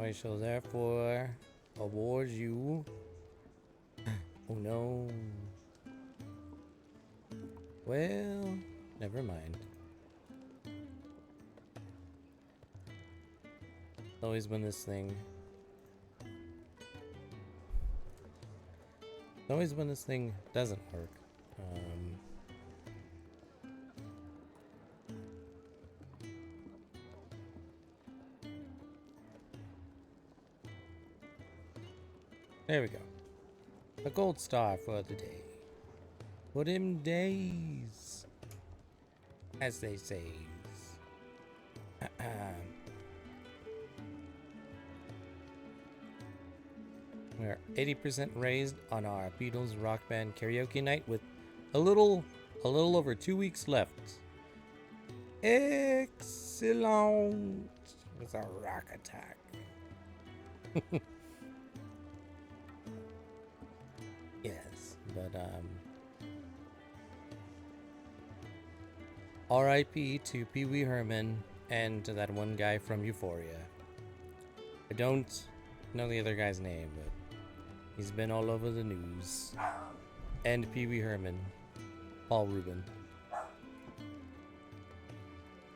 I shall therefore award you. Oh no. Well, never mind. Always when this thing. Always when this thing doesn't work. There we go. A gold star for the day. For them days, as they say. We're 80% raised on our Beatles rock band karaoke night with a little over 2 weeks left. Excellent! With a rock attack. Yes, but R.I.P. to Pee Wee Herman and to that one guy from Euphoria. I don't know the other guy's name, but he's been all over the news. And Pee Wee Herman, Paul Rubin.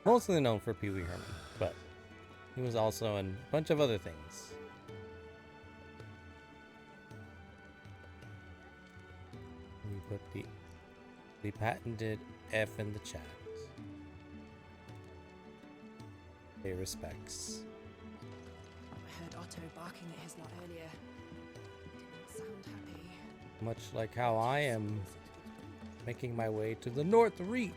Mostly known for Pee Wee Herman, but he was also in a bunch of other things. We put the patented F in the chat. Pay respects. I heard Otto barking at his lot earlier. Didn't sound happy. Much like how I am making my way to the North Reach.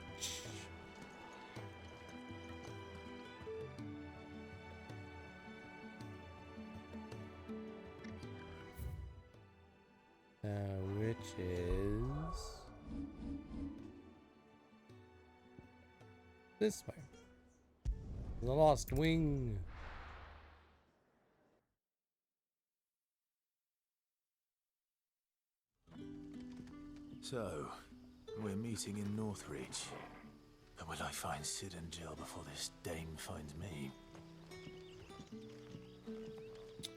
Which is this way. The Lost Wing. So, we're meeting in Northreach. But will I find Sid and Jill before this dame finds me?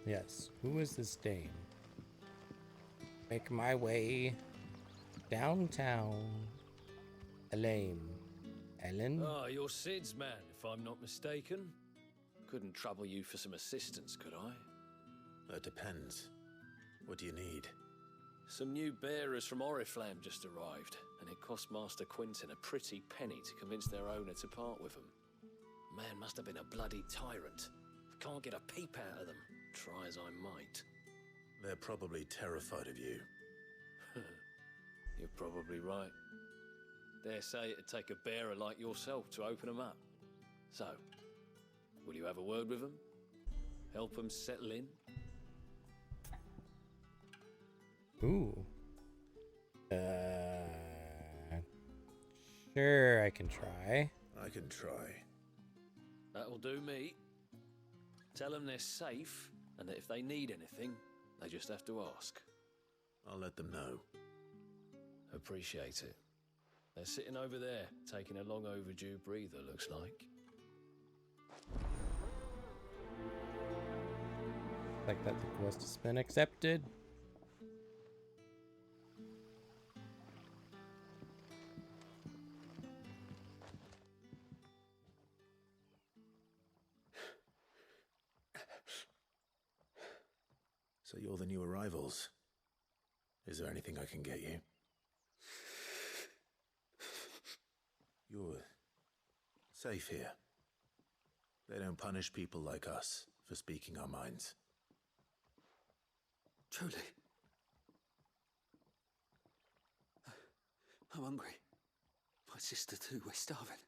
Yes, who is this dame? Make my way downtown. Elaine. Ellen? Ah, you're Sid's man, if I'm not mistaken. Couldn't trouble you for some assistance, could I? That depends. What do you need? Some new bearers from Oriflamme just arrived, and it cost Master Quinton a pretty penny to convince their owner to part with them. Man must have been a bloody tyrant. I can't get a peep out of them, try as I might. They're probably terrified of you. You're probably right. Dare say it'd take a bearer like yourself to open them up. So, will you have a word with them? Help them settle in? Ooh. Sure, I can try. I can try. That'll do me. Tell them they're safe, and that if they need anything, they just have to ask. I'll let them know. Appreciate it. They're sitting over there, taking a long overdue breather, looks like. Like that the quest has been accepted. So you're the new arrivals. Is there anything I can get you? You're safe here. They don't punish people like us for speaking our minds. Truly. I'm hungry. My sister too, we're starving.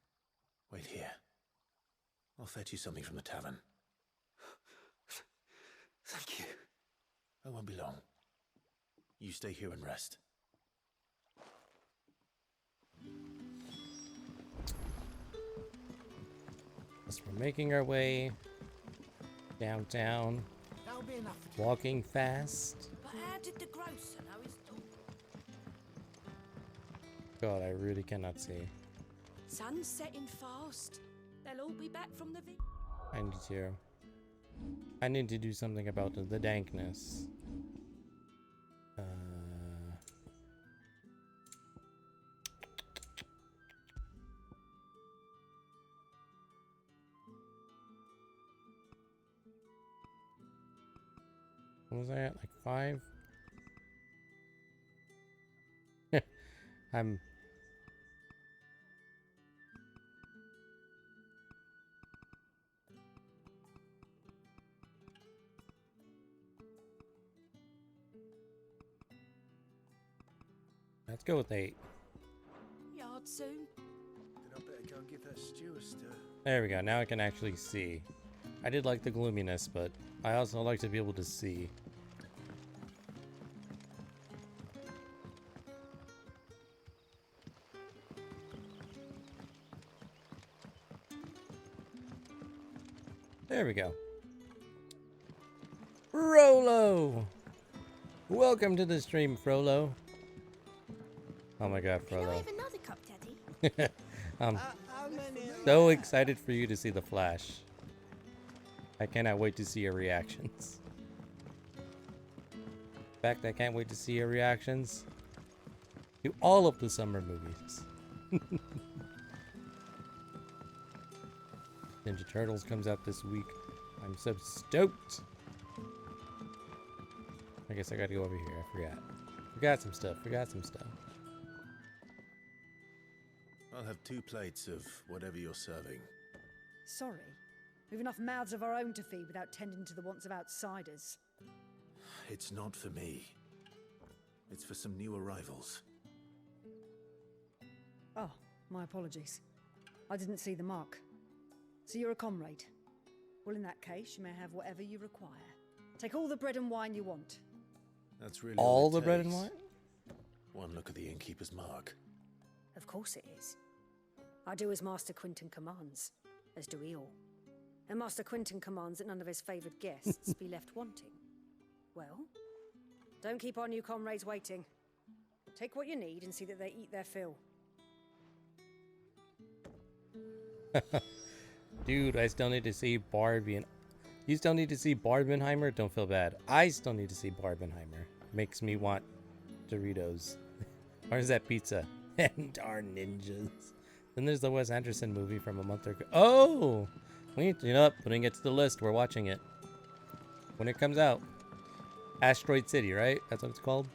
Wait here. I'll fetch you something from the tavern. Thank you. I won't be long. You stay here and rest. As we're making our way downtown, That'll be enough for you. walking fast. But how did the grocer know his daughter? God, I really cannot see. Sun's setting fast. They'll all be back from the village. I need to. I need to do something about the dankness. What was I at? Like 5? I'm... Let's go with 8. Yard soon. Then I better go and give that stew a stir. There we go. Now I can actually see. I did like the gloominess, but I also like to be able to see. There we go. Frollo! Welcome to the stream, Frollo. Oh my god, Can I Frollo. have another cup, Teddy? I'm so excited for you to see the Flash. I cannot wait to see your reactions. In fact, I can't wait to see your reactions to all of the summer movies. Ninja Turtles comes out this week. I'm so stoked. I guess I gotta go over here. I forgot. Forgot some stuff. I'll have 2 plates of whatever you're serving. Sorry. We've enough mouths of our own to feed without tending to the wants of outsiders. It's not for me. It's for some new arrivals. Oh, my apologies. I didn't see the mark. So you're a comrade. Well, in that case, you may have whatever you require. Take all the bread and wine you want. That's really All it the bread and takes. wine? One look at the innkeeper's mark. Of course it is. I do as Master Quinton commands, as do we all. And Master Quinton commands that none of his favoured guests be left wanting. Well, don't keep our new comrades waiting. Take what you need and see that they eat their fill. Dude, I still need to see Barbie and... You still need to see Barbenheimer? Don't feel bad. I still need to see Barbenheimer. Makes me want Doritos. Or is that pizza? And darn ninjas. Then there's the Wes Anderson movie from a month ago. Oh! You know what? Putting it to the list. We're watching it. When it comes out. Asteroid City, right? That's what it's called?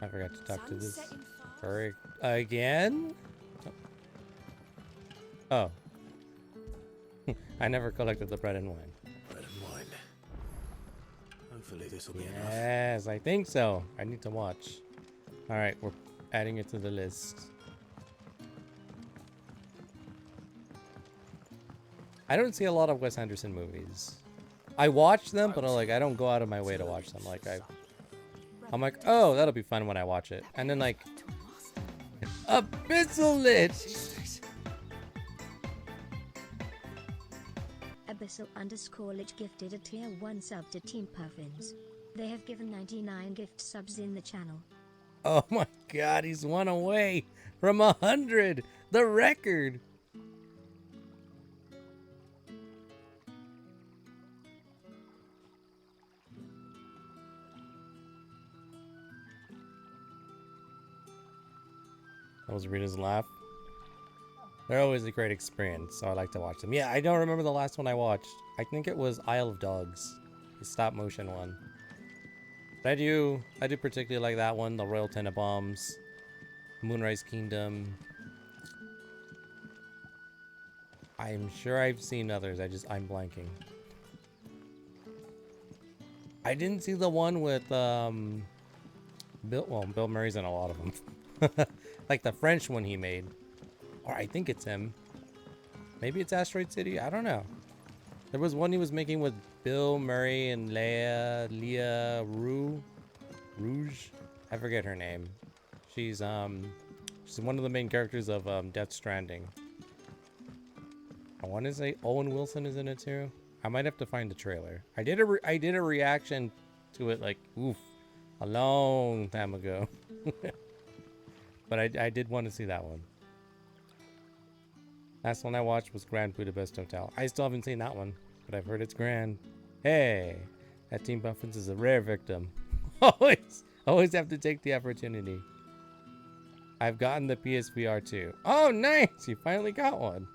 I forgot to talk to Sun's this setting fast. furry again? Oh. I never collected the bread and wine. Bread and wine. Hopefully this will be enough. Yes, I think so. I need to watch. Alright, we're adding it to the list. I don't see a lot of Wes Anderson movies. I watch them, but I don't go out of my way to watch them. I'm like, oh, that'll be fun when I watch it. And then like, Abyssal Lich! Abyssal_Lich gifted a tier 1 sub to Team Puffins. They have given 99 gift subs in the channel. Oh my god, he's 1 away from 100! The record! That was Rita's laugh. They're always a great experience, so I like to watch them. Yeah, I don't remember the last one I watched. I think it was Isle of Dogs, the stop motion one. But I do particularly like that one, the Royal Tenenbaums, Moonrise Kingdom. I'm sure I've seen others. I'm blanking. I didn't see the one with Bill Murray's in a lot of them. Like the French one he made. Or I think it's him. Maybe it's Asteroid City? I don't know. There was one he was making with Bill Murray and Leah Rouge. I forget her name. She's one of the main characters of Death Stranding. I want to say Owen Wilson is in it too. I might have to find the trailer. I did a reaction to it like, oof, a long time ago. But I did want to see that one. Last one I watched was Grand Budapest Hotel. I still haven't seen that one, but I've heard it's grand. Hey, that Team Puffins is a rare victim. Always have to take the opportunity. I've gotten the PSVR 2. Oh, nice! You finally got one.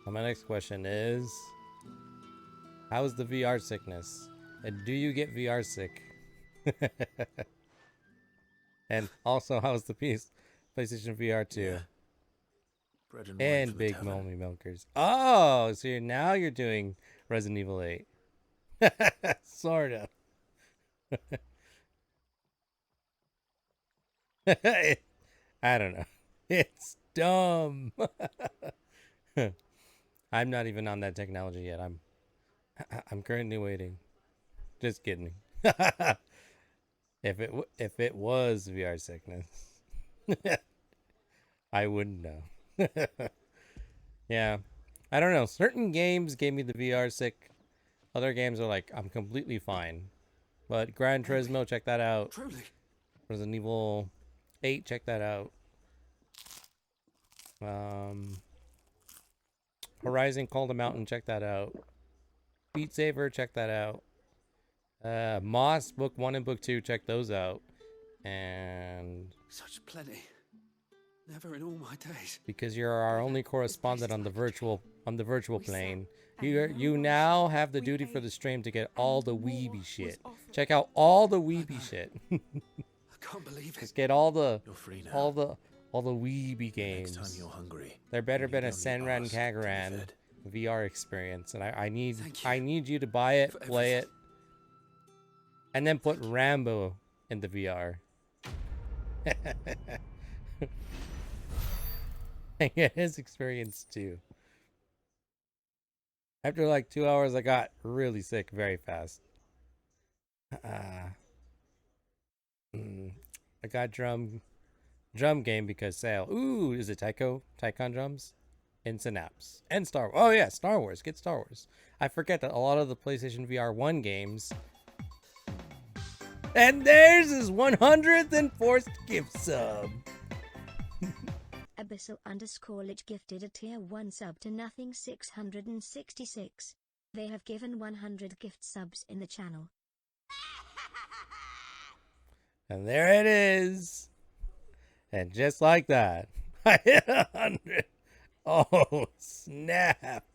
So my next question is, how's the VR sickness? And do you get VR sick? And also, how's the PlayStation VR 2? Yeah. Bread and wine And for the Big tavern. Mommy Milkers. Oh, so now you're doing Resident Evil 8. Sort of. I don't know. It's dumb. I'm not even on that technology yet. I'm currently waiting. Just kidding. If it was VR sickness, I wouldn't know. Yeah, I don't know. Certain games gave me the VR sick. Other games are like, I'm completely fine. But Gran Turismo, check that out. Truly. Resident Evil 8, check that out. Horizon Call the Mountain, check that out. Beat Saber, check that out. Moss, Book 1 and Book 2, check those out. And Such plenty. Never in all my days. because you're our only correspondent on the virtual plane, you now have the duty for the stream to get all the weeby shit. Check out all the weeby shit. I can't believe it. Just get all the You're free now. all the weeby games. Next time you're hungry. There better you been a don't need Senran us to be Kagaran fed. VR experience, and I need Thank you I need you to buy it, for play it, everything. and then put Rambo in the VR. And get his experience too. After like 2 hours, I got really sick very fast. I got drum game because sale. Ooh, is it Tycon drums? And Synapse. And Star Wars. Oh yeah, Star Wars. Get Star Wars. I forget that a lot of the PlayStation VR 1 games. And there's his 100th enforced gift sub. Abyssal_Lich gifted a tier 1 sub to Nothing 666. They have given 100 gift subs in the channel. And there it is. And just like that, I hit 100. Oh, snap.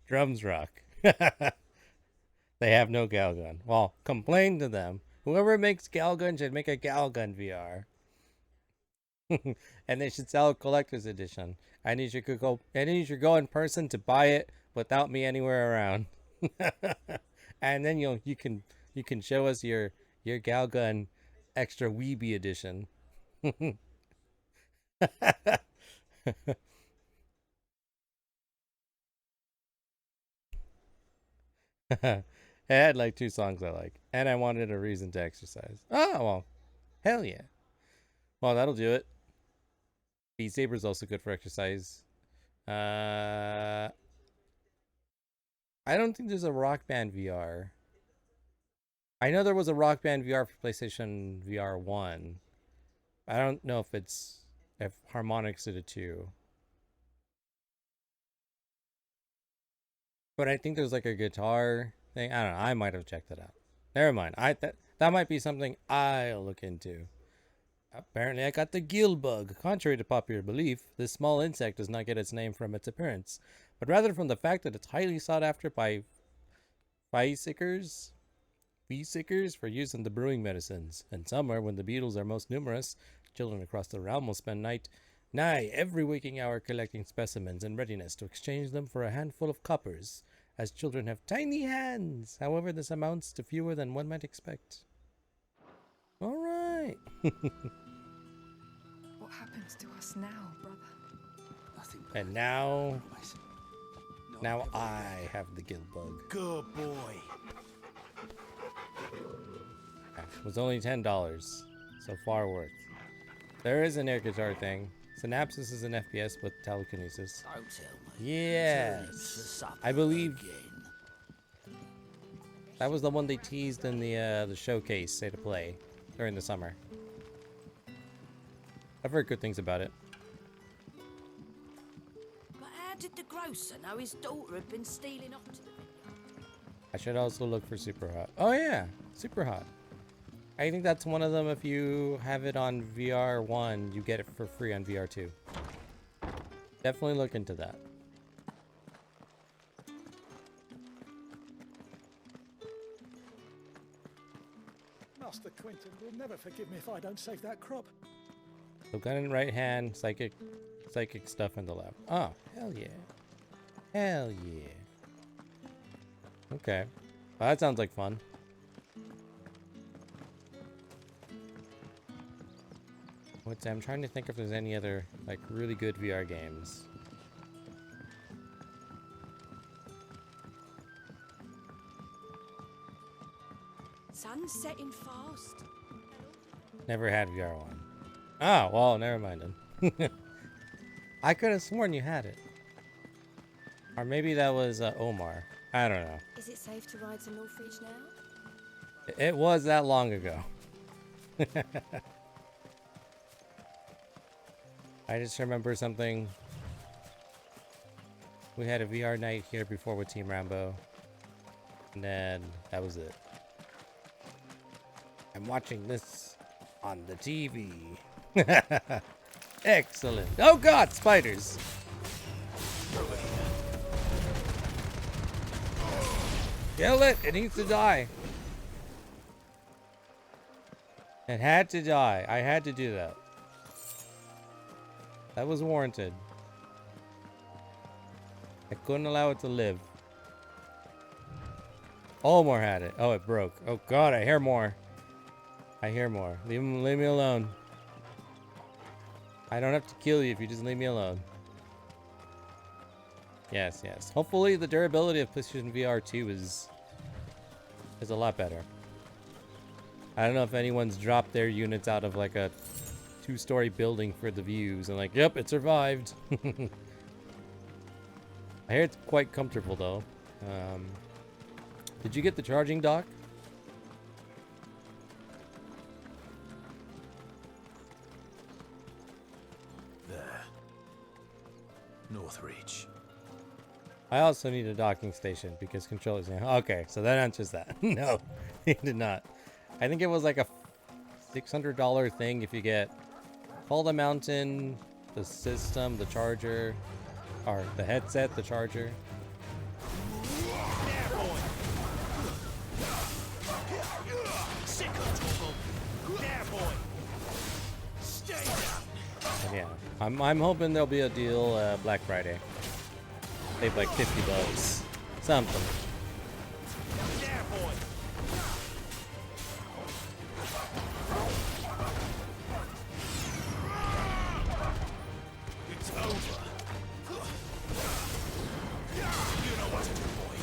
Drums rock. They have no Galgun. Well, complain to them. Whoever makes Galgun should make a Galgun VR. And they should sell a collector's edition. I need you to go in person to buy it without me anywhere around. And then you can show us your Galgun extra weeby edition. It had like 2 songs I like, and I wanted a reason to exercise. Oh well, hell yeah. Well, that'll do it. Beat Saber's also good for exercise. I don't think there's a Rock Band VR. I know there was a Rock Band VR for PlayStation VR 1. I don't know if Harmonix did it too. But I think there's like a guitar thing. I don't know. I might have checked it out. Never mind. That might be something I'll look into. Apparently, I got the gill bug. Contrary to popular belief, this small insect does not get its name from its appearance, but rather from the fact that it's highly sought after by bee-seekers for use in the brewing medicines. And summer, when the beetles are most numerous, children across the realm will spend nigh every waking hour collecting specimens in readiness to exchange them for a handful of coppers, as children have tiny hands. However, this amounts to fewer than one might expect. All right. What happens to us now, brother? Nothing but And now promise. Not Now ever I have the guild bug. Good boy. It was only $10, so far worth. There is an air guitar thing. Synapses is an FPS with telekinesis. Don't tell me. Yes. I believe that was the one they teased in the showcase, State of Play, during the summer. I've heard good things about it. But how did the grocer know his daughter had been stealing off to the vineyard? I should also look for Super Hot. Oh yeah, Super Hot. I think that's one of them. If you have it on VR1, you get it for free on VR2. Definitely look into that. Master Quentin will never forgive me if I don't save that crop. So gun in right hand, psychic stuff in the left. Oh, hell yeah. Hell yeah. Okay. Well, that sounds like fun. I'm trying to think if there's any other, like, really good VR games. Sun's setting fast. Never had VR1. Oh, well, never mind then. I could have sworn you had it. Or maybe that was Omar. I don't know. Is it safe to ride to Northridge now? It was that long ago. I just remember something. We had a VR night here before with Team Rambo. And then that was it. I'm watching this on the TV. Excellent. Oh god, spiders. Kill it. It needs to die. It had to die. I had to do that. That was warranted. I couldn't allow it to live. Omar had it. Oh, it broke. Oh god, I hear more. I hear more. Leave me alone. I don't have to kill you if you just leave me alone. Yes, yes. Hopefully the durability of PlayStation VR 2 is a lot better. I don't know if anyone's dropped their units out of like a 2-story building for the views and like, yep, it survived. I hear it's quite comfortable though. Did you get the charging dock? There. Northreach. I also need a docking station because controllers. Okay, so that answers that. No, he did not. I think it was like a $600 thing if you get Call the Mountain, the system, the charger, or the headset, the charger. Yeah, I'm hoping there'll be a deal Black Friday. Save like $50, something. It's over. You know what to do, boy.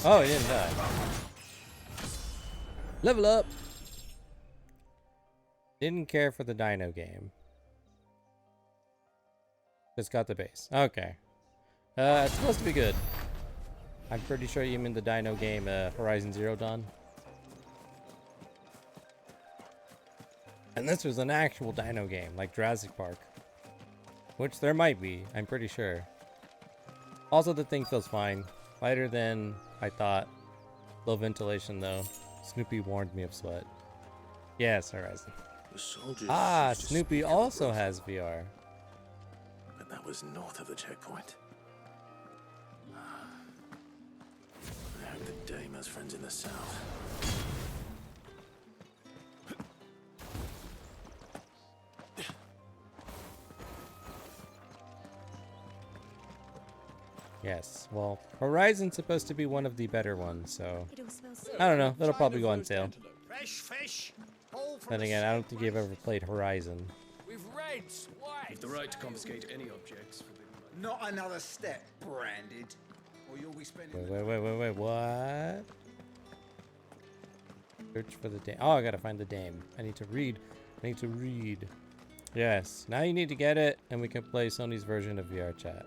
Oh, he didn't die. Level up. Didn't care for the Dino game. Just got the base. Okay. It's supposed to be good. I'm pretty sure you mean the Dino game, Horizon Zero Dawn. And this was an actual Dino game, like Jurassic Park. Which there might be, I'm pretty sure. Also, the thing feels fine. Lighter than I thought. Low ventilation, though. Snoopy warned me of sweat. Yes, Horizon. Ah, Snoopy also has VR. But that was north of the checkpoint. I hope the Dame has friends in the south. Yes, well, Horizon's supposed to be one of the better ones, so It all smells so I don't know. That'll probably go on sale. Fresh fish. All from Then again, I don't think you've ever played Horizon. with red white. You've the right to confiscate any objects for the... Not another step, branded, or you'll be spending. Wait, what? Search for the dame. Oh, I gotta find the dame. I need to read. I need to read. Yes. Now you need to get it, and we can play Sony's version of VR chat.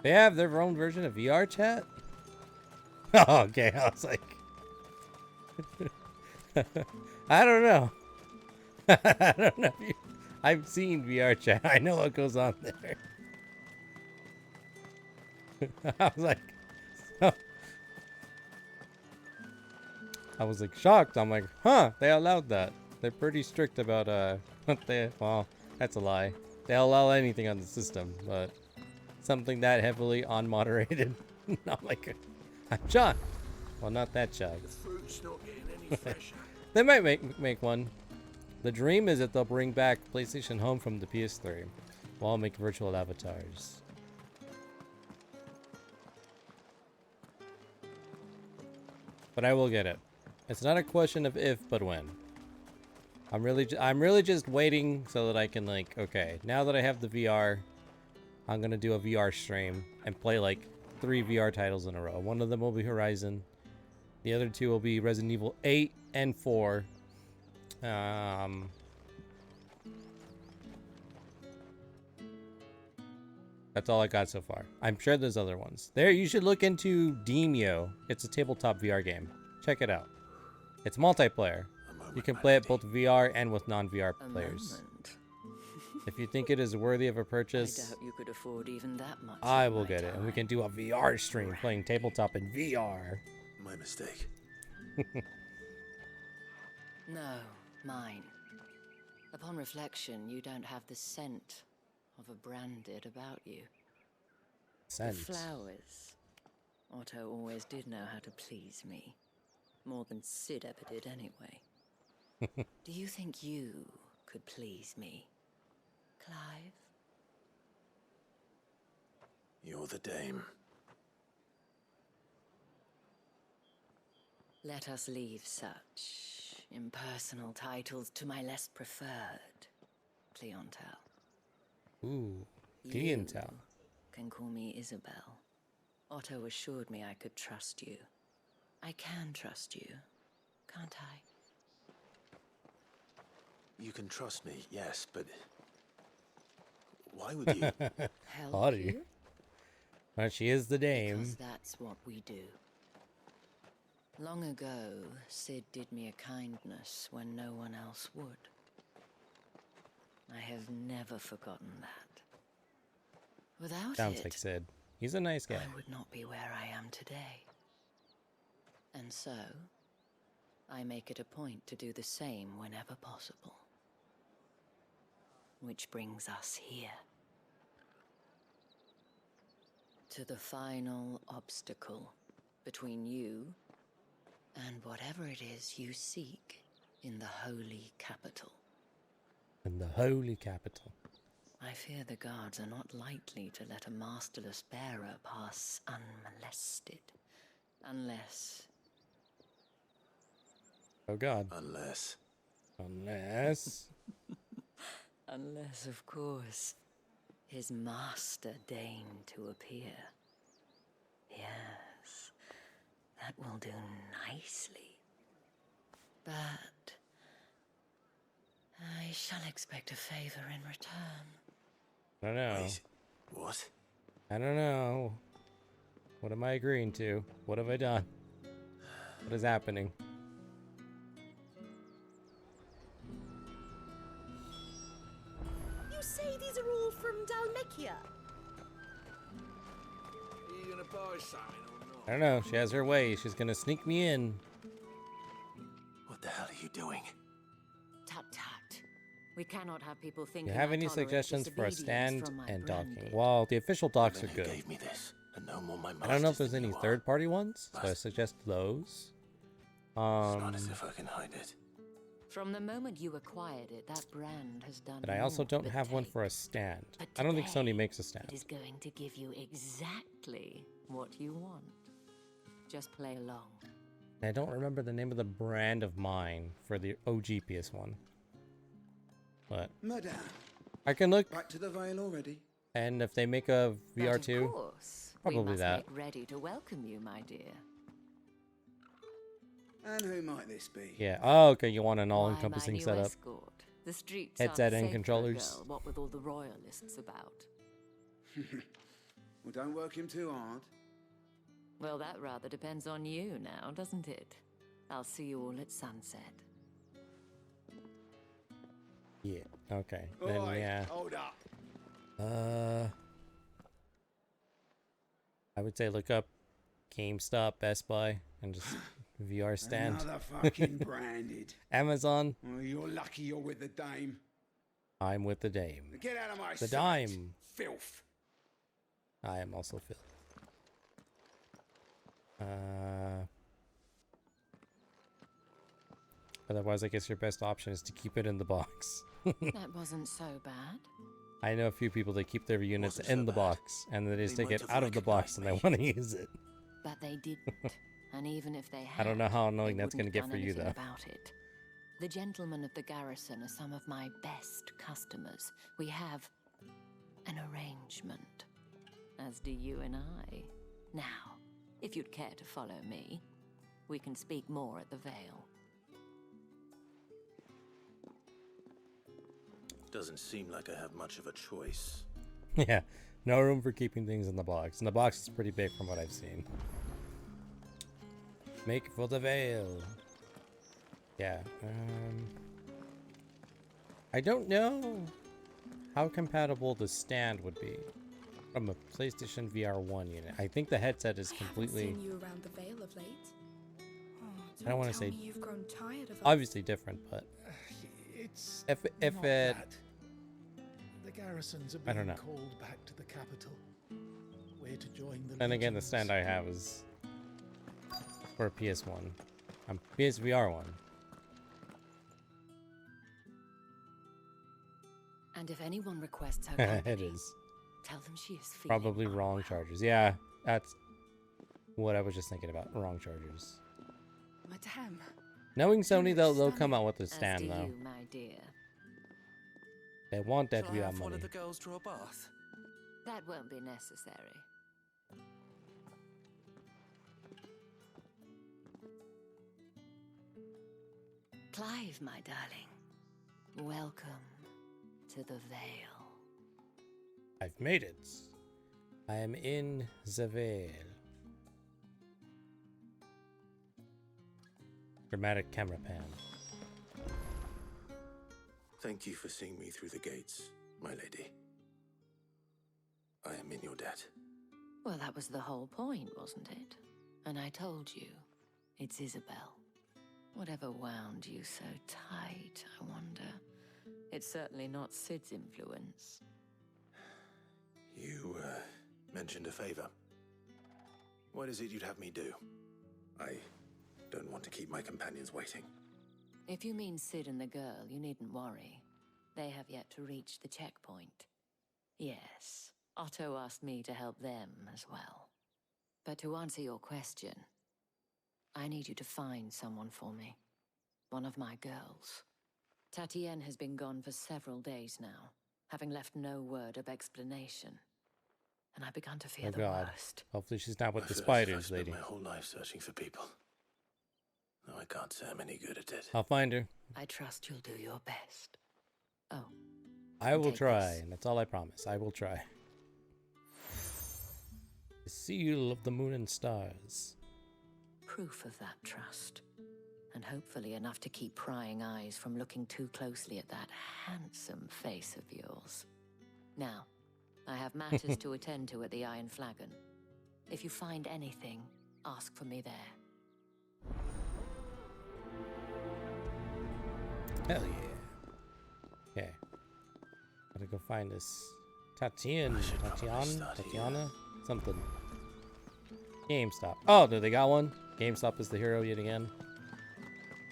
They have their own version of VR chat? Oh, okay. I was like... I don't know. I don't know if you... I've seen VR chat. I know what goes on there. I was like... I was like shocked. I'm like, huh, they allowed that. They're pretty strict about well, that's a lie. They'll allow anything on the system, but something that heavily unmoderated. I'm like, I'm shocked. Well, not that shocked. The fruit's not getting any fresher. They might make one. The dream is that they'll bring back PlayStation Home from the PS3 while make virtual avatars. But I will get it. It's not a question of if, but when. I'm really just waiting so that I can, like, okay, now that I have the VR, I'm gonna do a VR stream and play like 3 VR titles in a row. One of them will be Horizon. The other 2 will be Resident Evil 8 and 4. That's all I got so far. I'm sure there's other ones. There, you should look into Demio. It's a tabletop VR game. Check it out. It's multiplayer. You can play it both VR and with non-VR players. If you think it is worthy of a purchase, I doubt you could afford even that much. I will get it, and we can do a VR stream playing tabletop in VR. My mistake. No, mine. Upon reflection, you don't have the scent of a branded about you. Scent. The flowers. Otto always did know how to please me. More than Sid ever did anyway. Do you think you could please me, Clive? You're the dame. Let us leave such impersonal titles to my less preferred clientele. Ooh, clientele. You can call me Isabel. Otto assured me I could trust you. I can trust you, can't I? You can trust me, yes, but why would you? Help you? Well, she is the dame. Because that's what we do. Long ago, Sid did me a kindness when no one else would. I have never forgotten that. Without Sounds it, like Sid. He's a nice guy. I would not be where I am today. And so, I make it a point to do the same whenever possible. Which brings us here. To the final obstacle between you and whatever it is you seek in the holy capital. In the holy capital. I fear the guards are not likely to let a masterless bearer pass unmolested. Unless... Oh god. Unless... Unless, of course, his master deigned to appear. Yes, that will do nicely. But I shall expect a favor in return. I don't know. Wait, what? I don't know. What am I agreeing to? What have I done? What is happening? You say these are all from Dalmekia? Are you gonna buy something or not? I don't know. She has her way. She's gonna sneak me in. What the hell are you doing? Tut tut. We cannot have people Do thinking you have I any tolerate suggestions for a disobedience stand from my and docking? branded. Well, the official docks are Lena good. gave me this, and no more my I don't know if masters there's than any you are. third-party ones, so I suggest those. It's not as if I can hide it. From the moment you acquired it, that brand has done But I also more don't but have one take. for a stand. But I don't think today, Sony makes a stand. It is going to give you exactly what you want. Just play along. I don't remember the name of the brand of mine for the OG PS1. But Madame, I can look, back to the Vale already? and if they make a But VR2, of course, probably we must that. make ready to welcome you, my dear. And who might this be? Yeah. Oh, okay. You want an Why, all-encompassing my new setup. escort. The streets Headset aren't and safe for a controllers. girl, what with all the royalists about. Well, don't work him too hard. Well, that rather depends on you now, doesn't it? I'll see you all at sunset. Yeah. Okay. Then Oi, yeah. hold up. I would say look up GameStop, Best Buy, and just VR stand. Another fucking branded. Amazon. Well, you're lucky you're with the dame. I'm with the dame. Get out of my The sight. dime. Filth. I am also Phil. Otherwise, I guess your best option is to keep it in the box. That wasn't so bad. I know a few people that keep their units Wasn't in so the bad. box, and they just They take might it have out of the box and they want to use it. But they didn't. And even if they had, I don't know how annoying they that's going to wouldn't get have for you, done though. anything about it. The gentlemen of the garrison are some of my best customers. We have an arrangement, as do you and I. Now, if you'd care to follow me, we can speak more at the Vale. Doesn't seem like I have much of a choice. Yeah, no room for keeping things in the box. And the box is pretty big from what I've seen. Make for the Vale. Yeah, I don't know how compatible the stand would be from a PlayStation VR 1 unit. I think the headset is completely, Haven't seen you around the Vale of late. Oh, I don't want to tell say me you've grown tired of us. obviously different, but It's if not it, that. The garrisons are I don't being know. called back to the capital. We're to join the then again, the legions. stand I have is for a PS1. PSVR 1. And if anyone requests her It company, is. tell them she is feeling Probably wrong unwell. chargers. Yeah, that's what I was just thinking about. Wrong chargers. Madame. Knowing Sony, they'll Stunning. come out with a As do stand though. you, my dear. They want that Shall I VR have one money. of the girls draw a bath? That won't be necessary. Clive, my darling, welcome to the Vale. I've made it. I am in the Vale. Dramatic camera pan. Thank you for seeing me through the gates, my lady. I am in your debt. Well, that was the whole point, wasn't it? And I told you, it's Isabel. Whatever wound you so tight, I wonder. It's certainly not Sid's influence. You, mentioned a favor. What is it you'd have me do? I don't want to keep my companions waiting. If you mean Sid and the girl, you needn't worry. They have yet to reach the checkpoint. Yes, Otto asked me to help them as well. But to answer your question, I need you to find someone for me. One of my girls. Tatienne has been gone for several days now, having left no word of explanation. And I began to fear Oh the god. worst. Hopefully she's not with I the feel as if I've spiders, spent lady. my whole life searching for people. Though I can't say I'm any good at it. I'll find her. I trust you'll do your best. Oh, I will Take try, this. and that's all I promise. I will try. The seal of the moon and stars. proof of that trust. And hopefully enough to keep prying eyes from looking too closely at that handsome face of yours. Now, I have matters to attend to at the Iron Flagon. If you find anything, ask for me there. Hell yeah. Okay. Gotta go find this Tatiana, something. GameStop. Oh, do they got one? GameStop is the hero yet again.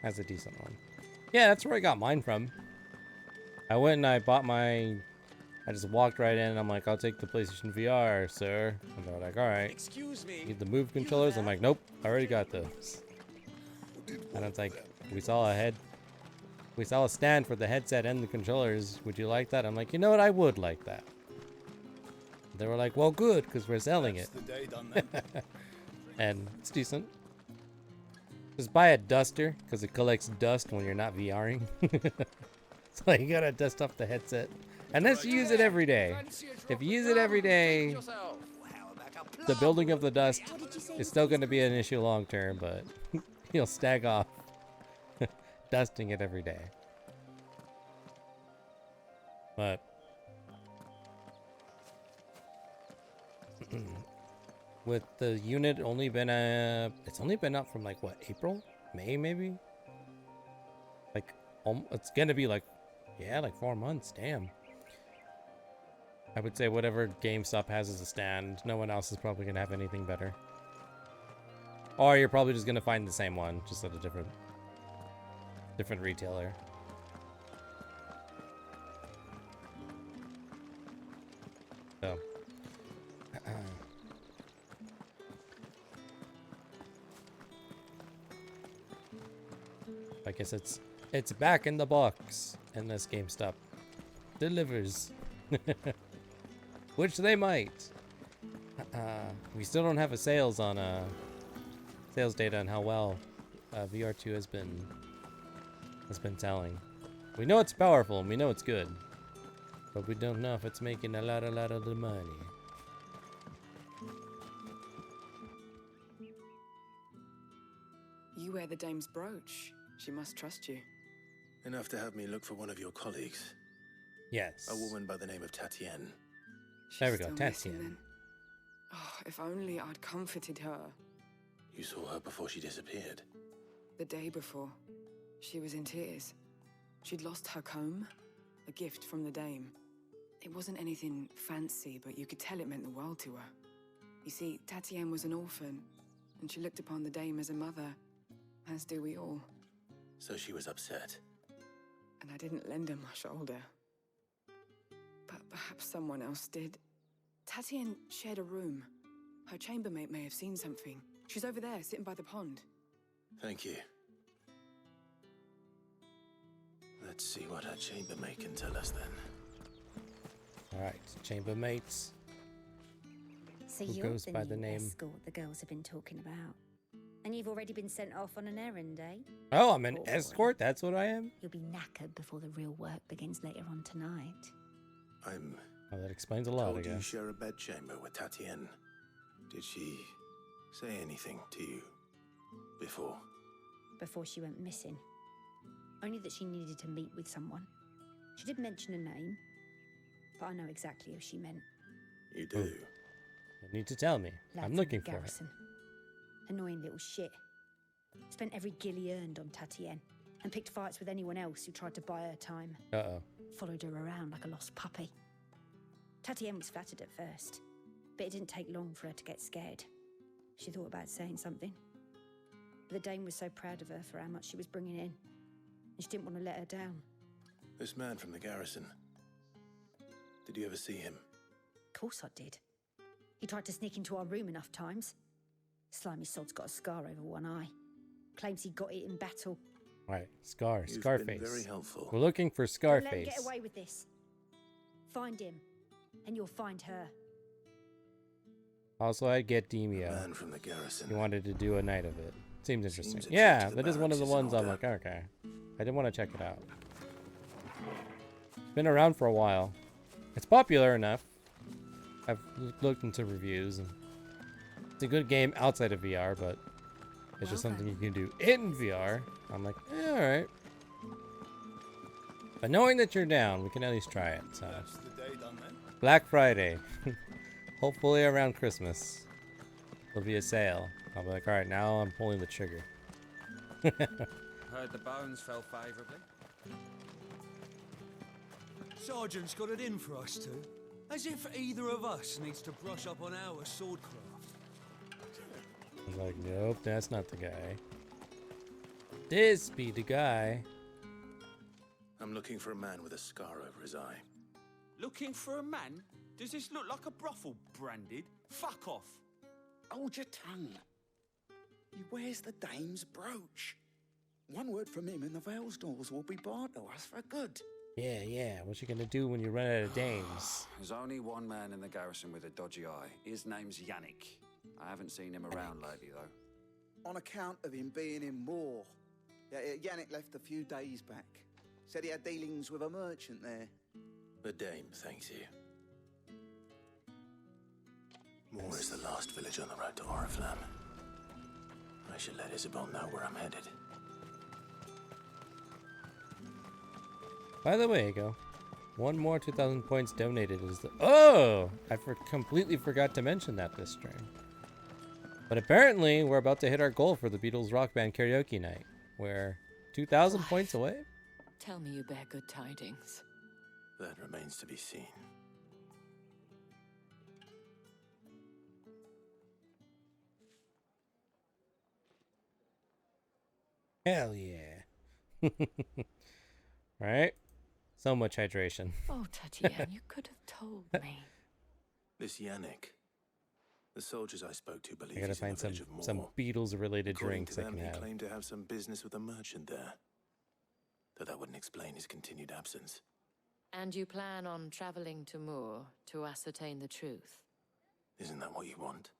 That's a decent one. Yeah, that's where I got mine from. I went and I bought my... I just walked right in and I'm like, I'll take the PlayStation VR, sir. And they're like, alright. Excuse me. Need the Move controllers? I'm like, nope, I already got those. And it's like, we saw a stand for the headset and the controllers. Would you like that? I'm like, you know what? I would like that. They were like, well, good, because we're selling it. That's the day done then. And it's decent. Just buy a duster, because it collects dust when you're not VRing. So you gotta dust off the headset. Unless you use it every day. If you use it every day, the building of the dust is still going to be an issue long term, but you'll stag off dusting it every day. But with the unit only been it's only been up from like what, April? May maybe? Like it's gonna be like, yeah, like 4 months, damn. I would say whatever GameStop has as a stand, no one else is probably gonna have anything better. Or you're probably just gonna find the same one, just at a different retailer. So I guess it's back in the box unless GameStop delivers. Which they might. We still don't have a sales data on how well VR2 has been selling. We know it's powerful and we know it's good, but we don't know if it's making a lot of the money. You wear the dame's brooch. She must trust you. Enough to have me look for one of your colleagues. Yes. A woman by the name of Tatienne. There we go, Tatienne. Oh, if only I'd comforted her. You saw her before she disappeared. The day before, she was in tears. She'd lost her comb, a gift from the dame. It wasn't anything fancy, but you could tell it meant the world to her. You see, Tatienne was an orphan, and she looked upon the dame as a mother, as do we all. So she was upset. And I didn't lend her my shoulder. But perhaps someone else did. Tatienne shared a room. Her chambermaid may have seen something. She's over there, sitting by the pond. Thank you. Let's see what her chambermaid can tell us then. Alright, chambermaids. So Who you're goes the by the new name? escort the girls have been talking about. And you've already been sent off on an errand, eh? Oh, I'm an Boy. escort? That's what I am? You'll be knackered before the real work begins later on tonight. I'm Oh, that explains a lot, I told you guess. share a bedchamber with Tatienne. Did she say anything to you before? Before she went missing. Only that she needed to meet with someone. She did mention a name, but I know exactly who she meant. You do? You need to tell me. Lad I'm from looking the for it. garrison. Annoying little shit. Spent every guil he earned on Tatienne, and picked fights with anyone else who tried to buy her time. Uh-oh. Followed her around like a lost puppy. Tatienne was flattered at first, but it didn't take long for her to get scared. She thought about saying something. But the dame was so proud of her for how much she was bringing in, and she didn't want to let her down. This man from the garrison. Did you ever see him? Of course I did. He tried to sneak into our room enough times. Slimy sod's got a scar over one eye. Claims he got it in battle. Right, Scarface. Been very helpful. We're looking for Don't let him Scarface. get away with this. Find him, and you'll find her. Also, I'd get The Demio. man from the garrison. He wanted to do a night of it. Seems interesting. Seems a Yeah, trip to the that is one of the barracks is ones in I'm order. like, okay. I did want to check it out. It's been around for a while. It's popular enough. I've looked into reviews, and it's a good game outside of VR, but it's just something you can do in VR. I'm like, alright. But knowing that you're down, we can at least try it. So. That's the day done then. Black Friday. Hopefully around Christmas. There'll be a sale. I'll be like, alright, now I'm pulling the trigger. Heard the bones fell favourably. Sergeant's got it in for us two. As if either of us needs to brush up on our swordcraft. I was like, nope, that's not the guy. This be the guy. I'm looking for a man with a scar over his eye. Looking for a man? Does this look like a brothel, Branded? Fuck off. Hold your tongue. He wears the dame's brooch. One word from him and the Vale's doors will be barred to us for good. Yeah, what you gonna do when you run out of dames? There's only one man in the garrison with a dodgy eye. His name's Yannick. I haven't seen him around lately, though. On account of him being in Moor. Yannick left a few days back. Said he had dealings with a merchant there. The Dame thanks you. Moor is the last village on the road to Oriflamme. I should let Isabel know where I'm headed. By the way, Ego, one more 2,000 points donated is the... Oh! I completely forgot to mention that this stream. But apparently, we're about to hit our goal for the Beatles Rock Band Karaoke Night. We're 2,000 points away. Tell me you bear good tidings. That remains to be seen. Hell yeah. Right? So much hydration. Oh, Tatiana, you could have told me. This Yannick. The soldiers I spoke to believe I gotta he's in find the village of Moor. some Beatles-related According drinks to I them, can he have. claimed to have some business with a merchant there. Though that wouldn't explain his continued absence. And you plan on traveling to Moor to ascertain the truth? Isn't that what you want?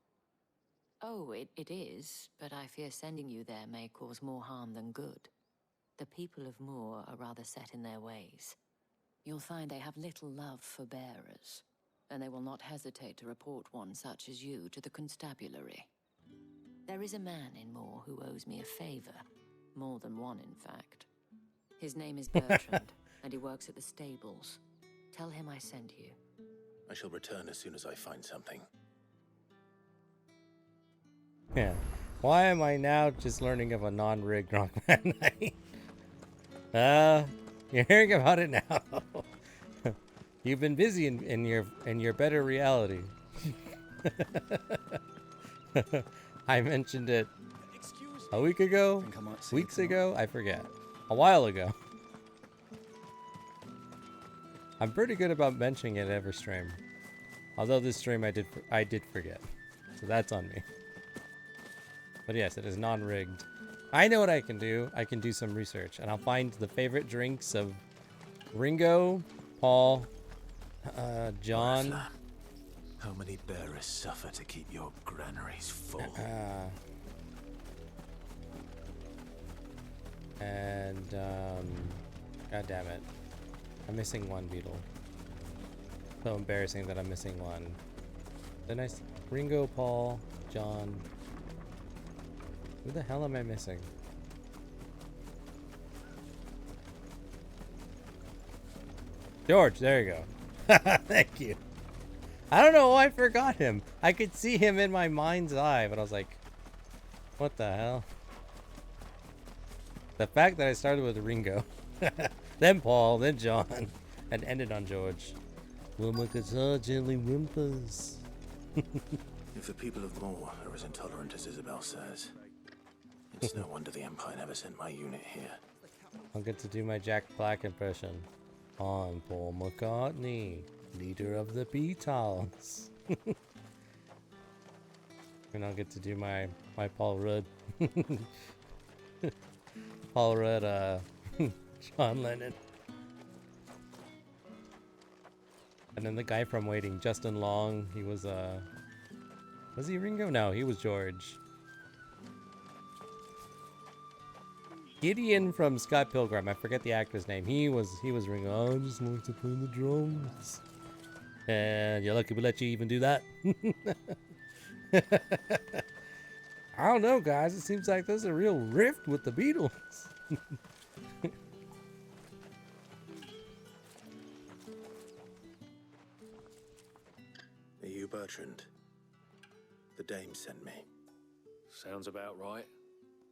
Oh, it is, but I fear sending you there may cause more harm than good. The people of Moor are rather set in their ways. You'll find they have little love for bearers, and they will not hesitate to report one such as you to the constabulary. There is a man in Moor who owes me a favor. More than one, in fact. His name is Bertrand, and he works at the stables. Tell him I sent you. I shall return as soon as I find something. Yeah. Why am I now just learning of a non-rigged rock band night? You're hearing about it now. You've been busy in your better reality. I mentioned it a week ago, weeks ago, I forget. A while ago. I'm pretty good about mentioning it every stream. Although this stream I did forget. So that's on me. But yes, it is non-rigged. I know what I can do. I can do some research, and I'll find the favorite drinks of Ringo, Paul, John. How many bearers suffer to keep your granaries full? And god damn it, I'm missing one beetle. So embarrassing that I'm missing one. Then Ringo, Paul, John. Who the hell am I missing? George, there you go. Thank you. I don't know why I forgot him. I could see him in my mind's eye, but I was like, what the hell? The fact that I started with Ringo, then Paul, then John, and ended on George. Well, my guitar gently whimpers. If the people of Moor are as intolerant as Isabel says, it's no wonder the Empire never sent my unit here. I'll get to do my Jack Black impression. I'm Paul McCartney, leader of the Beatles. And I'll get to do my Paul Rudd. Paul Rudd, John Lennon. And then the guy from Waiting, Justin Long, he was he Ringo? No, he was George. Gideon from Scott Pilgrim, I forget the actor's name. He was Ringo. I just like to play the drums. And you're lucky we let you even do that. I don't know, guys. It seems like there's a real rift with the Beatles. Are you Bertrand? The Dame sent me. Sounds about right.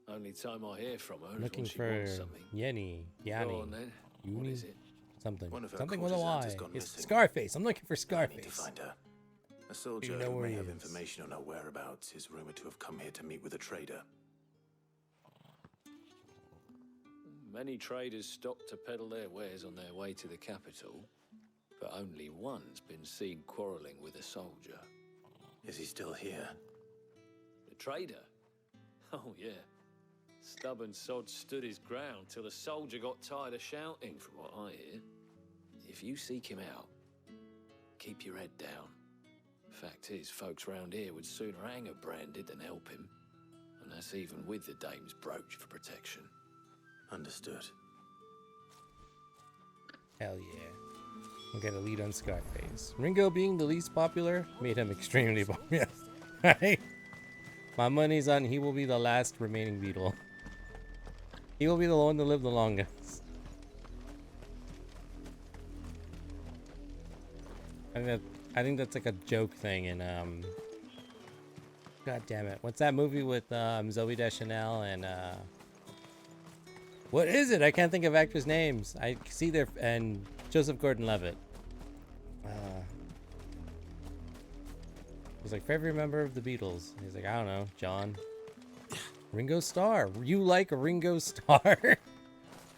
Only time I hear from her is Looking when she for wants something. Yanni. Go on then. What is it? Something. One of her Something with a courtesans Y. has gone It's missing. Scarface. I'm looking for I need to Scarface. find her. A soldier know who where may he have is. information on her whereabouts is rumored to have come here to meet with a trader. Many traders stop to peddle their wares on their way to the capital, but only one's been seen quarreling with a soldier. Is he still here? The trader? Oh, yeah. Stubborn sod stood his ground till the soldier got tired of shouting, from what I hear. If you seek him out, keep your head down. Fact is, folks round here would sooner hang a branded than help him. And that's even with the dame's brooch for protection. Understood. Hell yeah. We'll get a lead on Scarface. Ringo being the least popular made him extremely popular. Right? My money's on he will be the last remaining Beatle. He will be the one to live the longest. I think that's like a joke thing in God damn it. What's that movie with Zooey Deschanel and what is it? I can't think of actors' names. I see their and Joseph Gordon-Levitt. He's like, favorite member of the Beatles. He's like, I don't know, John. Ringo Starr. You like Ringo Starr?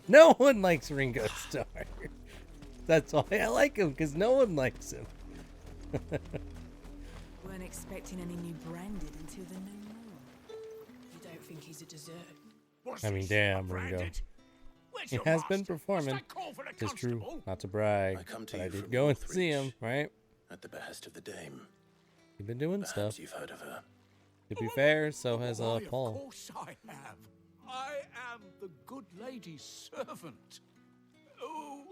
No one likes Ringo Starr. That's why I like him, because no one likes him. Weren't expecting any new branded until the new moon. You don't think he's a dessert? I mean, damn, Ringo. He has been performing. It's true, not to brag, but I did go and see him, right? At the behest of the dame. You've been doing stuff. You've heard of her. To be fair, so has Why, Paul. Of course I have. I am the good lady's servant. Oh,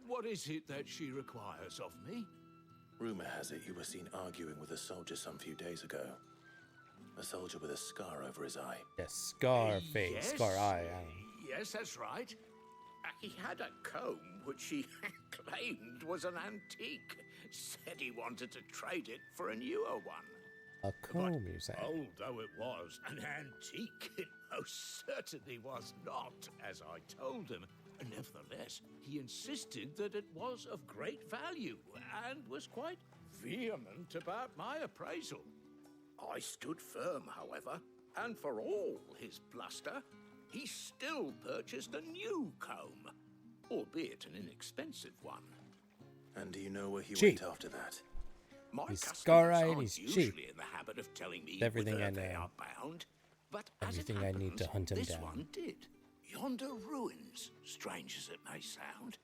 what is it that she requires of me? Rumor has it you were seen arguing with a soldier some few days ago. A soldier with a scar over his eye. Yes, Scarface, Yes. Scar Eye. Yes, that's right. He had a comb which he claimed was an antique. Said he wanted to trade it for a newer one. A comb, you say? Old though it was, an antique, it most certainly was not, as I told him. Nevertheless, he insisted that it was of great value and was quite vehement about my appraisal. I stood firm, however, and for all his bluster, he still purchased a new comb, albeit an inexpensive one. And do you know where he Cheap. went after that? My He's customers scar-eyed, aren't he's usually cheap. in the habit of telling me Everything whither I they know. are bound, but Everything as it I need to happens, hunt him this down. one did. Yonder ruins, strange as it may sound.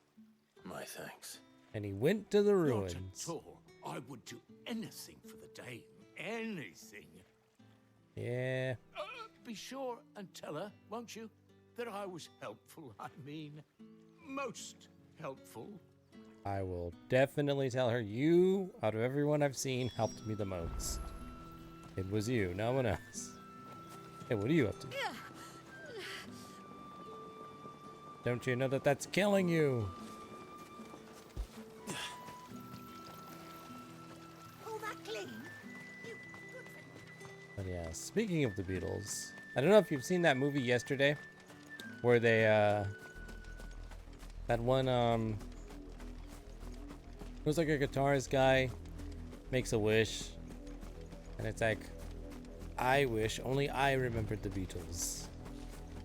My thanks. And he went to the Not ruins. at all. I would do anything for the dame. Anything. Yeah. Be sure and tell her, won't you, that I was helpful. I mean, most helpful. I will definitely tell her you, out of everyone I've seen, helped me the most. It was you, no one else. Hey, what are you up to? Don't you know that that's killing you? All that clean? But yeah, speaking of the Beatles, I don't know if you've seen that movie yesterday, where they, that one, it was like a guitarist guy makes a wish, and it's like, I wish only I remembered the Beatles.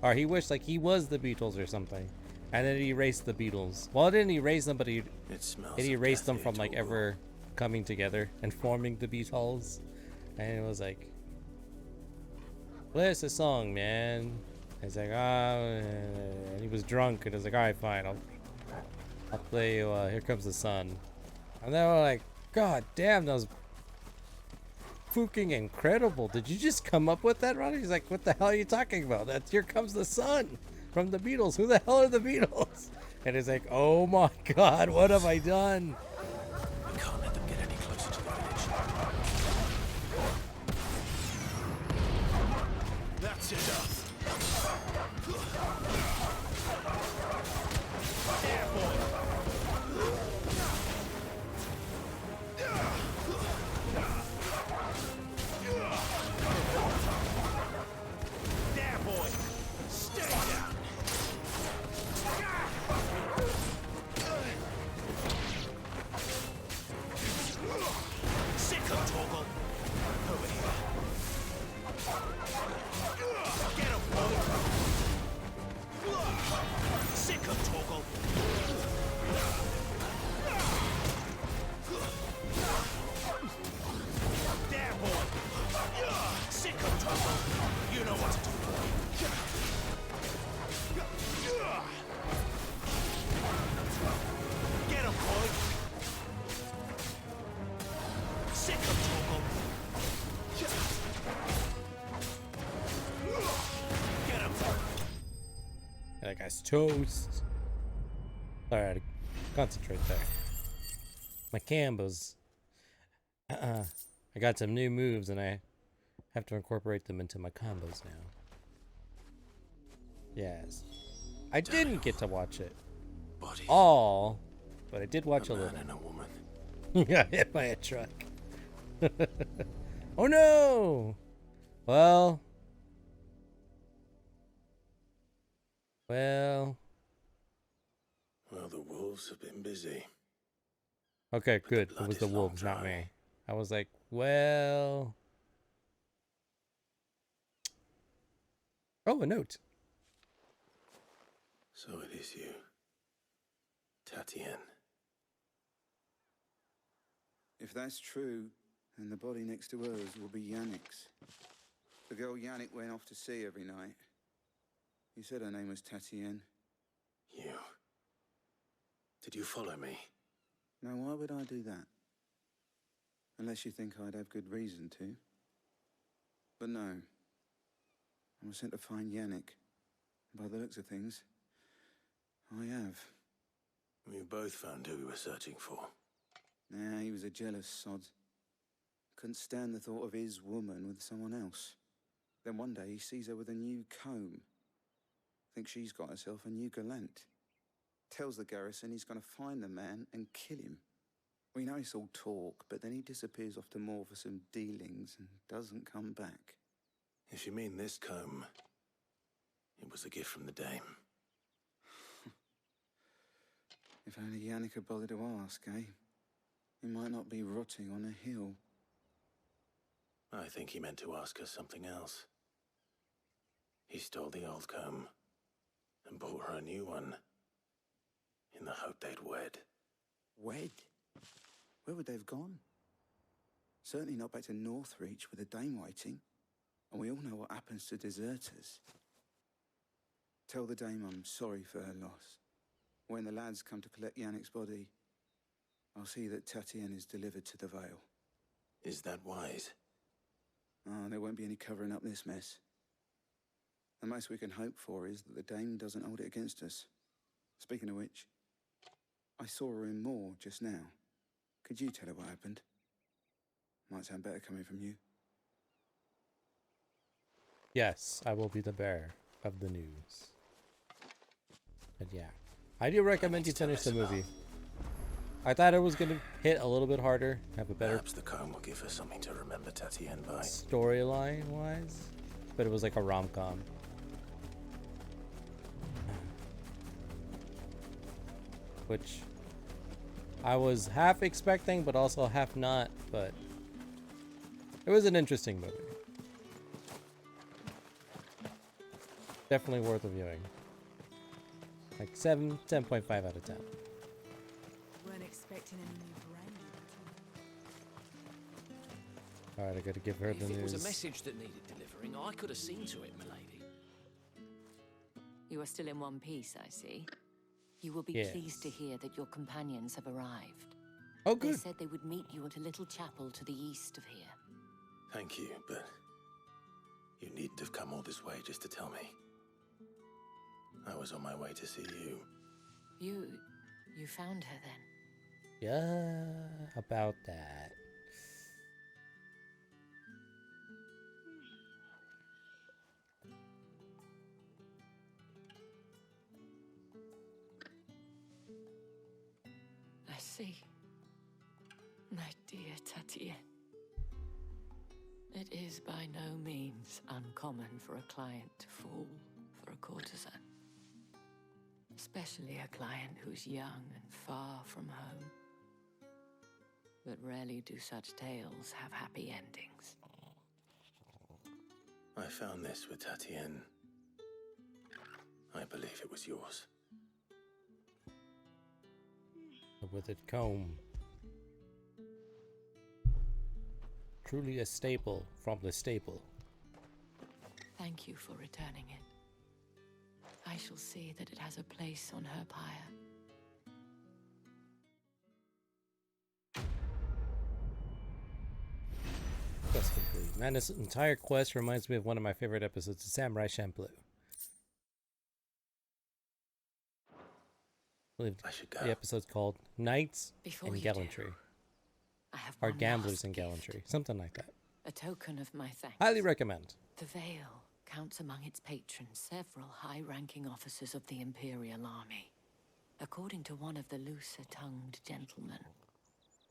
Or he wished like he was the Beatles or something. And then he erased the Beatles. Well, it didn't erase them, but It smells he of erased death them from here, like Torgal. ever coming together and forming the Beatles. And it was like, play us a song, man. He's like, and he was drunk, and I was like, all right, fine, I'll play you Here Comes the Sun. And they were like, God damn, that was fucking incredible. Did you just come up with that, Ronnie? He's like, what the hell are you talking about? That's Here Comes the Sun from the Beatles. Who the hell are the Beatles? And he's like, oh my God, what have I done? We can't let them get any closer to the village. That's enough. There, boy. Stay down. Sick of Torgal. Over here. Get him. That's toast. Sorry, I had to concentrate there. My combos. I got some new moves and I have to incorporate them into my combos now. Yes. I didn't get to watch it all, but I did watch a little. Man and a woman. Got hit by a truck. Oh no! Well, the wolves have been busy. Okay, good. The It blood was is the long wolves, not dry. me. I was like, well. Oh, a note. So it is you, Tatienne. If that's true, then the body next to hers will be Yannick's. The girl Yannick went off to see every night. You said her name was Tatienne. You. Did you follow me? Now, why would I do that? Unless you think I'd have good reason to. But no. I was sent to find Yannick. By the looks of things, I have. We both found who we were searching for. Nah, he was a jealous sod. Couldn't stand the thought of his woman with someone else. Then one day he sees her with a new comb. Thinks she's got herself a new gallant. Tells the garrison he's going to find the man and kill him. We know it's all talk, but then he disappears off to Moor for some dealings and doesn't come back. If you mean this comb, it was a gift from the dame. If only Yannick had bothered to ask, eh? He might not be rotting on a hill. I think he meant to ask us something else. He stole the old comb and bought her a new one in the hope they'd wed. Wed? Where would they have gone? Certainly not back to Northreach with a dame waiting. And we all know what happens to deserters. Tell the dame I'm sorry for her loss. When the lads come to collect Yannick's body, I'll see that Tatienne is delivered to the Vale. Is that wise? Oh, there won't be any covering up this mess. The most we can hope for is that the dame doesn't hold it against us. Speaking of which, I saw her in Moor just now. Could you tell her what happened? Might sound better coming from you. Yes, I will be the bearer of the news. And yeah, I do recommend you finish the movie. I thought it was going to hit a little bit harder, have a better Perhaps the comb will give her something to remember Tatienne by. storyline-wise, but it was like a rom-com. Which I was half expecting, but also half not, but it was an interesting movie. Definitely worth a viewing. Like 10.5 out of 10. Weren't expecting any new brand. Alright, I gotta give her the If it was a news. message that needed delivering, I could have seen to it, milady. You are still in one piece, I see. You will be Yes. pleased to hear that your companions have arrived. Oh, They good. said they would meet you at a little chapel to the east of here. Thank you, but you needn't have come all this way just to tell me. I was on my way to see you. You found her then? Yeah, about that. I see. My dear Tatienne. It is by no means uncommon for a client to fall for a courtesan. Especially a client who's young and far from home. But rarely do such tales have happy endings. I found this with Tatienne. I believe it was yours. The withered comb. Truly a staple from the staple. Thank you for returning it. I shall see that it has a place on her pyre. Quest complete. Man, this entire quest reminds me of one of my favorite episodes of Samurai Champloo. believe I should go. the episode's called Knights Before and you Gallantry. do, I have Or one Gamblers last and gift, Gallantry. Something like that. a token of my thanks. Highly recommend. The Vale counts among its patrons several high-ranking officers of the Imperial Army. According to one of the looser-tongued gentlemen,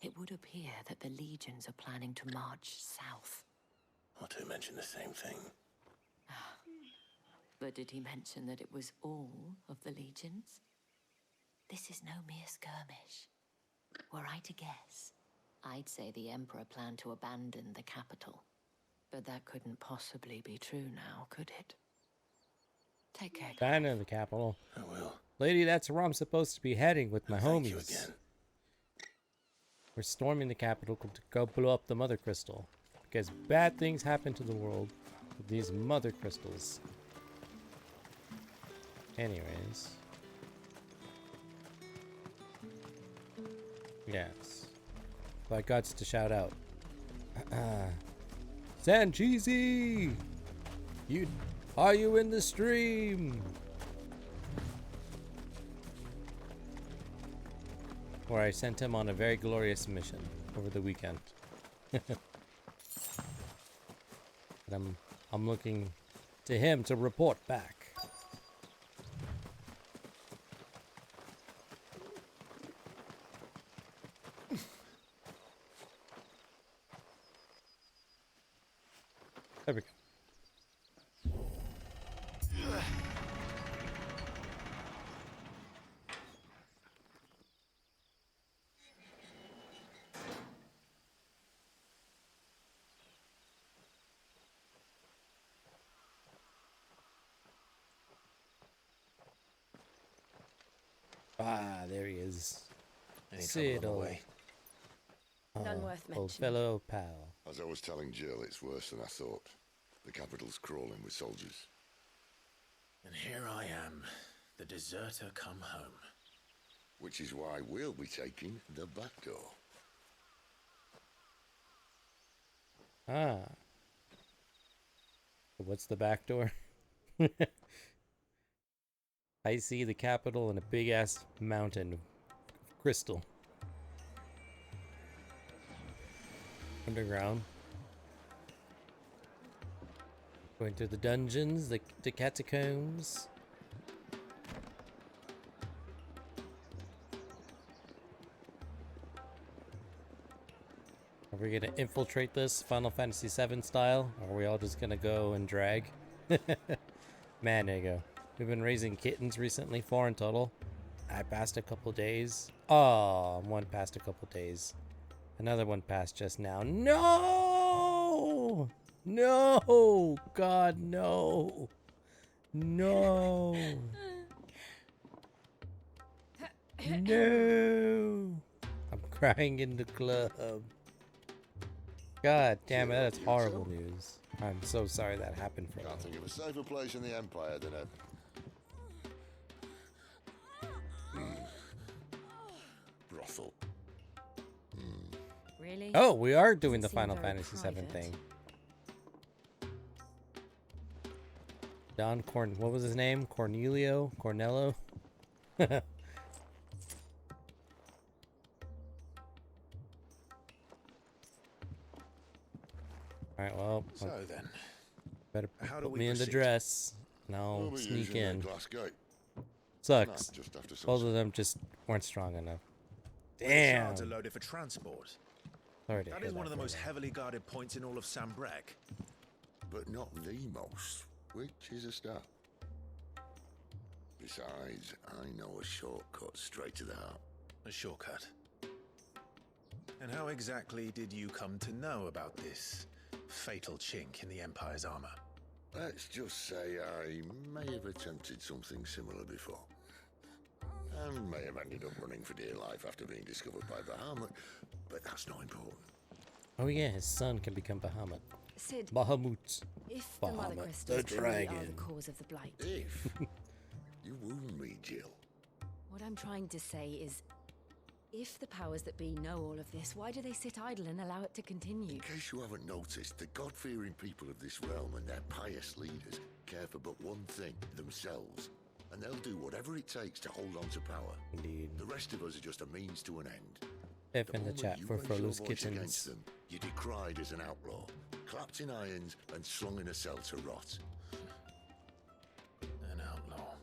it would appear that the legions are planning to march south. Or to mention the same thing. But did he mention that it was all of the legions? This is no mere skirmish. Were I to guess, I'd say the Emperor planned to abandon the capital. But that couldn't possibly be true now, could it? Take care. Abandon the capital. I will. Lady, that's where I'm supposed to be heading with my Thank you homies. again. We're storming the capital to go blow up the Mother Crystal. Because bad things happen to the world with these Mother Crystals. Anyways. Yes. So I got to shout out. Sancheesy! Are you in the stream? Where I sent him on a very glorious mission over the weekend. But I'm looking to him to report back. There we go. Ah, there he is. Any trouble on the way? None worth Old mentioning. fellow pal. As I was telling Jill, it's worse than I thought. The capital's crawling with soldiers. And here I am, the deserter come home. Which is why we'll be taking the back door. Ah. What's the back door? I see the capital and a big ass mountain of crystal. Underground. Going through the dungeons, the catacombs. Are we gonna infiltrate this Final Fantasy VII style? Or are we all just gonna go and drag? Man, there you go. We've been raising kittens recently, 4 in total. I passed a couple days. Oh, one passed a couple days. Another one passed just now. No! No! God, no! No! No! I'm crying in the club. God damn it, that's horrible news. I'm so sorry that happened for Can't me. think of a safer place in the Empire than a... brothel. Really? Oh, we are doing the Doesn't seem Final very Fantasy VII private. thing. What was his name? Cornello? Alright, well, So then, better how do put we me in the proceed? dress, and I'll We'll be sneak using that in. glass gate. Sucks. No, just after Both sunset. of them just weren't strong enough. The Damn! shards are loaded for transport. Sorry to That hear is one of the for most you. heavily guarded points in all of Sambrek. But not the most, which is a start. Besides, I know a shortcut straight to the heart. A shortcut. And how exactly did you come to know about this fatal chink in the Empire's armor? Let's just say I may have attempted something similar before. And may have ended up running for dear life after being discovered by Bahamut, but that's not important. Oh yeah, his son can become Bahamut. Sid, Bahamut. if the Mother Bahamut, Crystals the really are the dragon. cause of the blight, If you wound me, Jill. what I'm trying to say is, if the powers that be know all of this, why do they sit idle and allow it to continue? In case you haven't noticed, the God-fearing people of this realm and their pious leaders care for but one thing, themselves. and they'll do whatever it takes to hold on to power. Indeed. The rest of us are just a means to an end. F in the chat for Frollo's Kittens. Against them, you're decried as an outlaw, clapped in irons and slung in a cell to rot. An outlaw.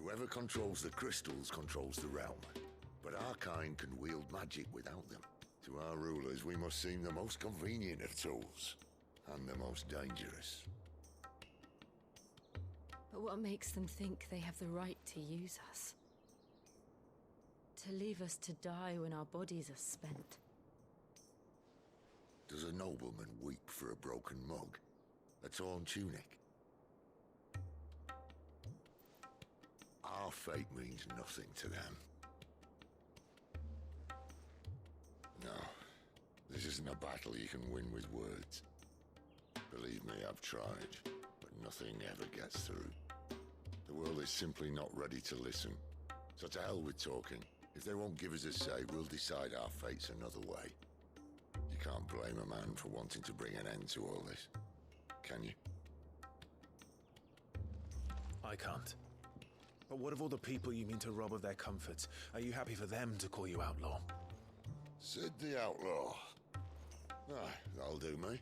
Whoever controls the crystals controls the realm, but our kind can wield magic without them. To our rulers, we must seem the most convenient of tools, and the most dangerous. But what makes them think they have the right to use us? To leave us to die when our bodies are spent? Does a nobleman weep for a broken mug? A torn tunic? Our fate means nothing to them. No, this isn't a battle you can win with words. Believe me, I've tried, but nothing ever gets through. The world is simply not ready to listen. So to hell with talking. If they won't give us a say, we'll decide our fates another way. You can't blame a man for wanting to bring an end to all this, can you? I can't. But what of all the people you mean to rob of their comforts? Are you happy for them to call you outlaw? Sid the Outlaw. Ah, that'll do me.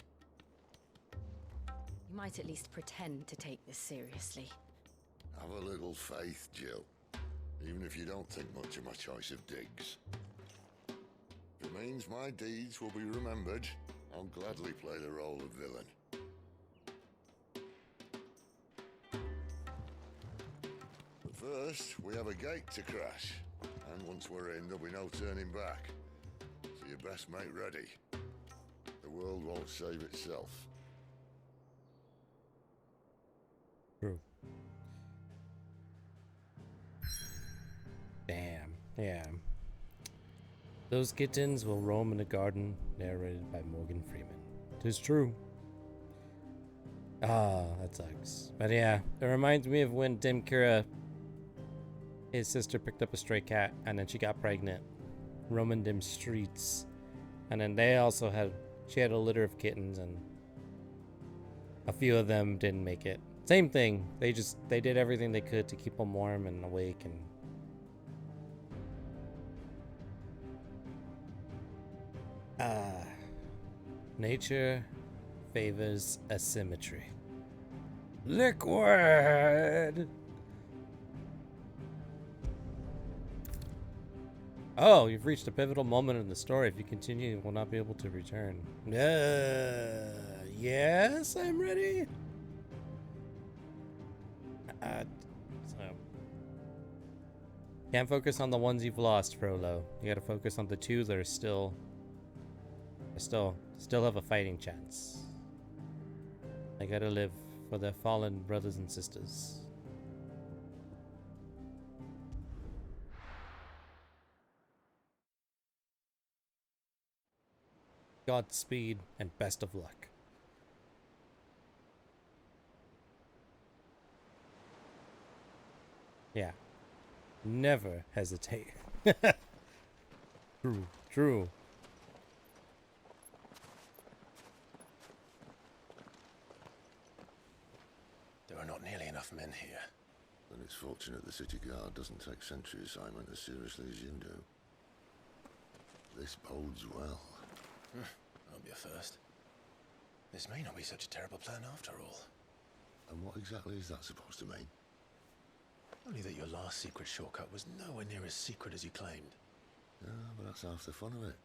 You might at least pretend to take this seriously. Have a little faith, Jill. Even if you don't think much of my choice of digs. If it means my deeds will be remembered, I'll gladly play the role of villain. But first, we have a gate to crash. And once we're in, there'll be no turning back. So you best make ready. The world won't save itself. True. Damn. Yeah. Those kittens will roam in the garden, narrated by Morgan Freeman. 'Tis true. Ah, that sucks. But yeah, it reminds me of when Dim Kira, his sister, picked up a stray cat and then she got pregnant, roaming them streets. And then they also she had a litter of kittens and a few of them didn't make it. Same thing. They did everything they could to keep them warm and awake and nature favors asymmetry. Liquid! Oh, you've reached a pivotal moment in the story. If you continue, you will not be able to return. Yes, I'm ready. Can't focus on the ones you've lost, Frollo. You gotta focus on the two that are still have a fighting chance. I gotta live for their fallen brothers and sisters. Godspeed and best of luck. Yeah. Never hesitate. True, true. There are not nearly enough men here. Then it's fortunate the city guard doesn't take sentry assignment as seriously as you do. This bodes well. That'll be a first. This may not be such a terrible plan after all. And what exactly is that supposed to mean? Only that your last secret shortcut was nowhere near as secret as you claimed. Yeah, but that's half the fun of it.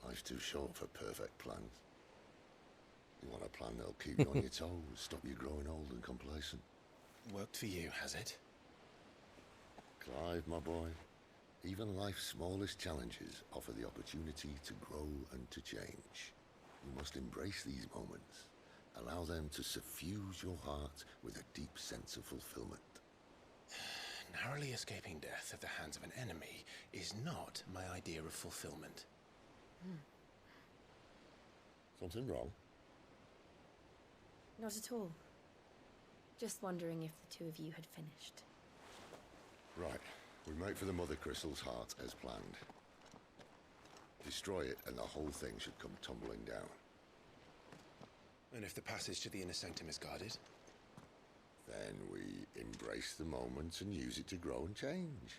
Life's too short for perfect plans. You want a plan that'll keep you on your toes, stop you growing old and complacent. Worked for you, has it? Clive, my boy, even life's smallest challenges offer the opportunity to grow and to change. You must embrace these moments. Allow them to suffuse your heart with a deep sense of fulfillment. Narrowly escaping death at the hands of an enemy is not my idea of fulfillment. Something wrong? Not at all. Just wondering if the two of you had finished. Right. We make for the Mother Crystal's heart as planned. Destroy it and the whole thing should come tumbling down. And if the passage to the inner sanctum is guarded? Then we embrace the moment and use it to grow and change.